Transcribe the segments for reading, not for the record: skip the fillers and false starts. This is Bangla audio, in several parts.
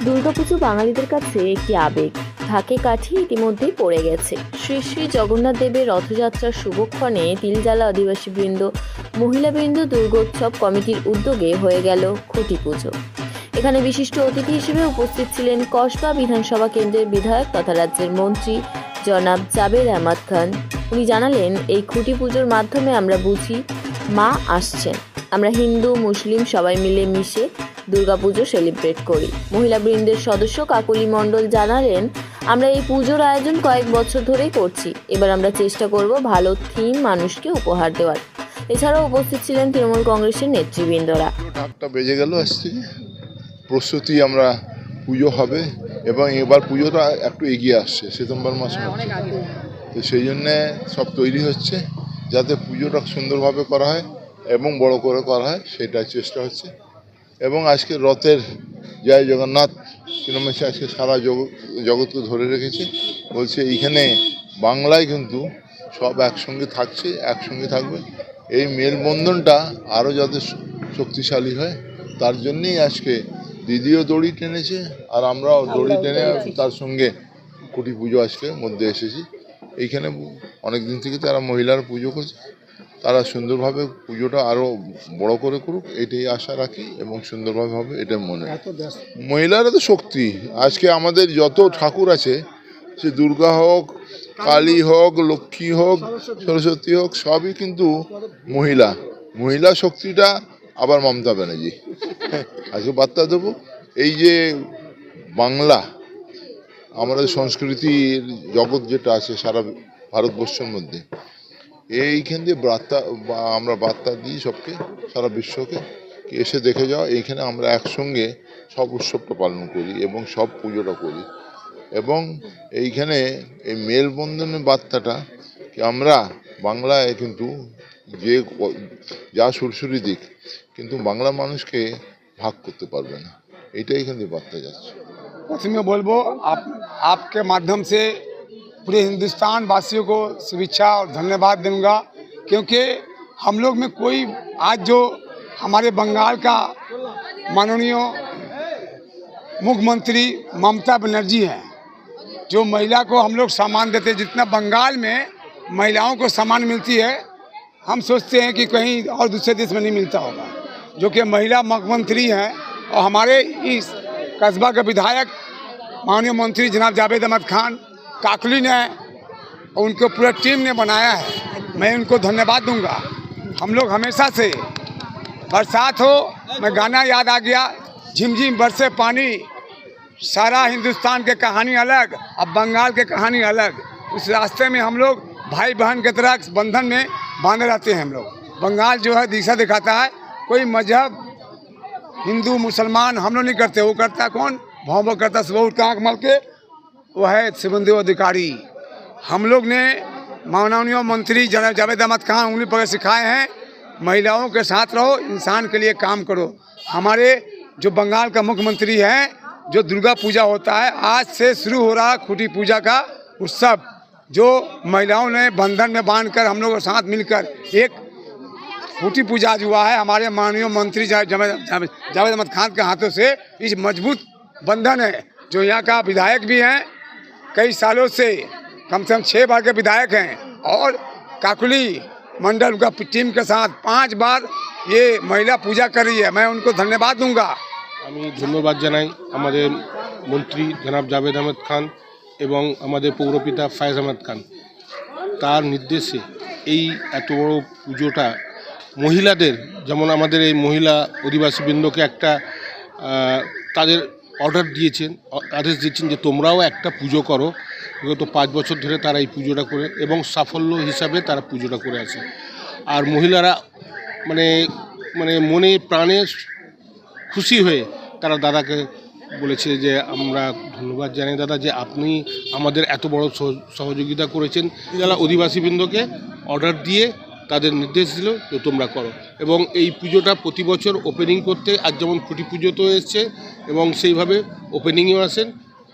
দুর্গাপুজো বাঙালিদের কাছে একটি আবেগ। ঢাকে কাঠি ইতিমধ্যেই পড়ে গেছে। শ্রী শ্রী জগন্নাথ দেবের রথযাত্রার শুভক্ষণে তিলজালা আদিবাসীবৃন্দ, মহিলাবৃন্দ দুর্গোৎসব কমিটির উদ্যোগে হয়ে গেল খুঁটি পুজো। এখানে বিশিষ্ট অতিথি হিসেবে উপস্থিত ছিলেন কসবা বিধানসভা কেন্দ্রের বিধায়ক তথা রাজ্যের মন্ত্রী জনাব জাবেদ আহমদ খান। উনি জানালেন, এই খুঁটি পুজোর মাধ্যমে আমরা বুঝি মা আসছেন। আমরা হিন্দু মুসলিম সবাই মিলে মিশে দুর্গাপুজো সেলিব্রেট করি। মহিলাবৃন্দের সদস্য কাকলি মণ্ডল জানালেন, আমরা এই পুজোর আয়োজন কয়েক বছর ধরেই করছি। এবার আমরা চেষ্টা করব ভালো থিম মানুষকে উপহার দেওয়ার। এছাড়াও উপস্থিত ছিলেন তৃণমূল কংগ্রেসের নেতৃবৃন্দরা। ঢাকটা বেজে গেল, আসছে প্রস্তুতি, আমরা পুজো হবে এবং এবার পুজোটা একটু এগিয়ে আসছে, সেপ্টেম্বর মাসে হচ্ছে। তো সেই জন্যে সব তৈরি হচ্ছে যাতে পুজোটা সুন্দরভাবে করা হয় এবং বড় করে করা হয়, সেটাই চেষ্টা হচ্ছে। এবং আজকে রথের জয় জগন্নাথ কিরমেশে আজকে সারা জগৎকে ধরে রেখেছে। বলছে এইখানে বাংলায় কিন্তু সব একসঙ্গে থাকছে, একসঙ্গে থাকবে। এই মেলবন্ধনটা আরও যাতে শক্তিশালী হয়, তার জন্যেই আজকে দিদিও দড়ি টেনেছে আর আমরাও দড়ি টেনে তার সঙ্গে খুঁটি পুজো আজকে মধ্যে এসেছি। এইখানে অনেক দিন থেকে তারা মহিলারা পুজো করছে, তারা সুন্দরভাবে পুজোটা আরও বড় করে করুক, এটাই আশা রাখি এবং সুন্দরভাবে হবে এটা মনে। মহিলারা তো শক্তি। আজকে আমাদের যত ঠাকুর আছে, সে দুর্গা হোক, কালী হোক, লক্ষ্মী হোক, সরস্বতী হোক, সবই কিন্তু মহিলা। মহিলা শক্তিটা আবার মমতা ব্যানার্জি। আজকে বার্তা দেবো, এই যে বাংলা আমাদের সংস্কৃতির জগৎ যেটা আছে সারা ভারতবর্ষের মধ্যে, এইখান দিয়ে আমরা বার্তা দিই সবকে, সারা বিশ্বকে, এসে দেখে যাও এইখানে আমরা একসঙ্গে সব উৎসবটা পালন করি এবং সব পুজোটা করি। এবং এইখানে এই মেলবন্ধনের বার্তাটা কি আমরা বাংলায় কিন্তু যে যা সুরসুরি দিক, কিন্তু বাংলা মানুষকে ভাগ করতে পারবে না, এটাই এখান দিয়ে বার্তা যাচ্ছে। प्रथम बोलबो आपके माध्यम से पूरे हिंदुस्तान वासियों को शुभेच्छा और धन्यवाद दूंगा, क्योंकि हम लोग में कोई आज जो हमारे बंगाल का माननीय मुख्यमंत्री ममता बनर्जी हैं, जो महिला को हम लोग सम्मान देते हैं। जितना बंगाल में महिलाओं को सम्मान मिलती है, हम सोचते हैं कि कहीं और दूसरे देश में नहीं मिलता होगा। जो कि महिला मुख्यमंत्री हैं और हमारे इस कस्बा के विधायक माननीय मंत्री जनाब जावेद अहमद खान काकली ने, उनको पूरा टीम ने बनाया है। मैं उनको धन्यवाद दूंगा। हम लोग हमेशा से बरसात हो, मैं गाना याद आ गया, झिमझिम बरसे पानी, सारा हिंदुस्तान के कहानी अलग, अब बंगाल के कहानी अलग। उस रास्ते में हम लोग भाई बहन की तरह बंधन में बांधे रहते हैं। हम लोग बंगाल जो है दिशा दिखाता है, कोई मजहब हिंदू मुसलमान हम लोग नहीं करते, वो करता कौन? भौंबो करता सुबह उठ के आँख मल के, वो है शुभेंदु अधिकारी। हम लोग ने माननीय मंत्री जनाब जावेद अहमद खान उंगली पकड़ सिखाए हैं, महिलाओं के साथ रहो, इंसान के लिए काम करो। हमारे जो बंगाल का मुख्यमंत्री है, जो दुर्गा पूजा होता है, आज से शुरू हो रहा खुटी पूजा का उत्सव, जो महिलाओं ने बंधन में बांधकर हम लोगों के साथ मिलकर एक खुटी पूजा आज हुआ है। हमारे माननीय मंत्री जावेद अहमद खान के हाथों से इस मजबूत बंधन है। जो यहाँ का विधायक भी हैं, कई सालों से कम 6 बार के विधायक हैं, और काकुली मंडल का टीम के साथ 5 बार ये महिला पूजा कर रही है। मैं उनको धन्यवाद दूंगा। আমি ধন্যবাদ জানাই আমাদের মন্ত্রী জনাব জাভেদ আহমেদ খান এবং আমাদের পৌরপিতা ফায়েজ আহমেদ খান, তার নির্দেশে এই এত বড় পুজোটা মহিলাদের, যেমন আমাদের এই মহিলা অধিবাসীবৃন্দকে একটা তাদের অর্ডার দিয়েছেন, আদেশ দিচ্ছেন যে তোমরাও একটা পুজো করো। বিগত 5 বছর ধরে তারা এই পুজোটা করে এবং সাফল্য হিসাবে তারা পুজোটা করে আছে। আর মহিলারা মানে মানে মনে প্রাণে খুশি হয়ে তারা দাদাকে বলেছে যে আমরা ধন্যবাদ জানাই দাদা, যে আপনি আমাদের এত বড় সহযোগিতা করেছেন। যারা অধিবাসীবৃন্দকে অর্ডার দিয়ে তাদের নির্দেশ দিল যে তোমরা করো, এবং এই পুজোটা প্রতি বছর ওপেনিং করতে, আজ যেমন খুঁটি পুজো তো এসছে এবং সেইভাবে ওপেনিংয়েও আসেন।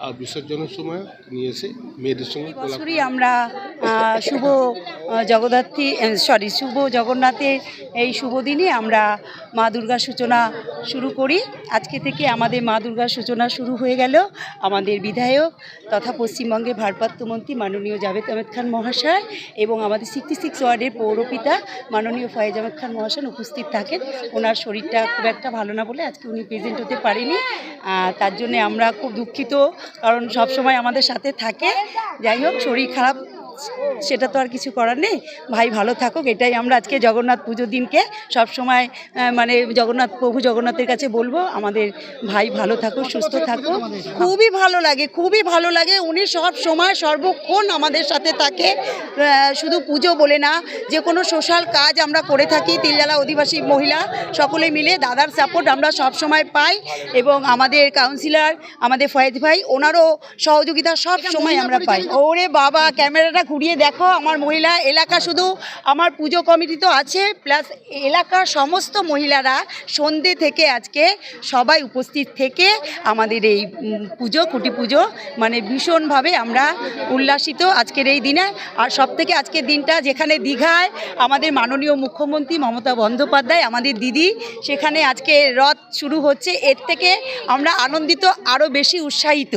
আর বিসর্জনের সময় নিয়ে এসে মেয়েদের সঙ্গে কোলাকুলি। বছরই আমরা শুভ শুভ জগন্নাথের এই শুভ দিনে আমরা মা দুর্গার সূচনা শুরু করি। আজকে থেকে আমাদের মা দুর্গার সূচনা শুরু হয়ে গেল। আমাদের বিধায়ক তথা পশ্চিমবঙ্গের ভারপ্রাপ্ত মন্ত্রী মাননীয় জাভেদ আহমেদ খান মহাশয় এবং আমাদের 66 ওয়ার্ডের পৌরপিতা মাননীয় ফয়েজ আহমেদ খান মহাশয় উপস্থিত থাকেন। ওনার শরীরটা খুব একটা ভালো না বলে আজকে উনি প্রেজেন্ট হতে পারেনি, তার জন্যে আমরা খুব দুঃখিত, কারণ সবসময় আমাদের সাথে থাকে। যাই হোক, শরীর খারাপ সেটা তো আর কিছু করার নেই, ভাই ভালো থাকুক, এটাই আমরা আজকে জগন্নাথ পুজোর দিনকে সবসময় মানে প্রভু জগন্নাথের কাছে বলবো, আমাদের ভাই ভালো থাকুক, সুস্থ থাকুক। খুবই ভালো লাগে, উনি সব সময় সর্বক্ষণ আমাদের সাথে থাকে। শুধু পুজো বলে না, যে কোনো সোশ্যাল কাজ আমরা করে থাকি, তিলজালা অধিবাসী মহিলা সকলে মিলে দাদার সাপোর্ট আমরা সব সময় পাই এবং আমাদের কাউন্সিলর আমাদের ফয়েজ ভাই ওনারও সহযোগিতা সব সময় আমরা পাই। ওরে বাবা, ক্যামেরাটা ঘুরিয়ে দেখো, আমার মহিলা এলাকা, শুধু আমার পুজো কমিটি তো আছে, প্লাস এলাকার সমস্ত মহিলারা সন্ধ্যে থেকে আজকে সবাই উপস্থিত থেকে আমাদের এই পুজো, খুঁটি পুজো মানে ভীষণভাবে আমরা উল্লাসিত আজকের এই দিনে। আর সবথেকে আজকের দিনটা যেখানে দীঘায় আমাদের মাননীয় মুখ্যমন্ত্রী মমতা বন্দ্যোপাধ্যায় আমাদের দিদি, সেখানে আজকে রথ শুরু হচ্ছে, এর থেকে আমরা আনন্দিত, আরও বেশি উৎসাহিত।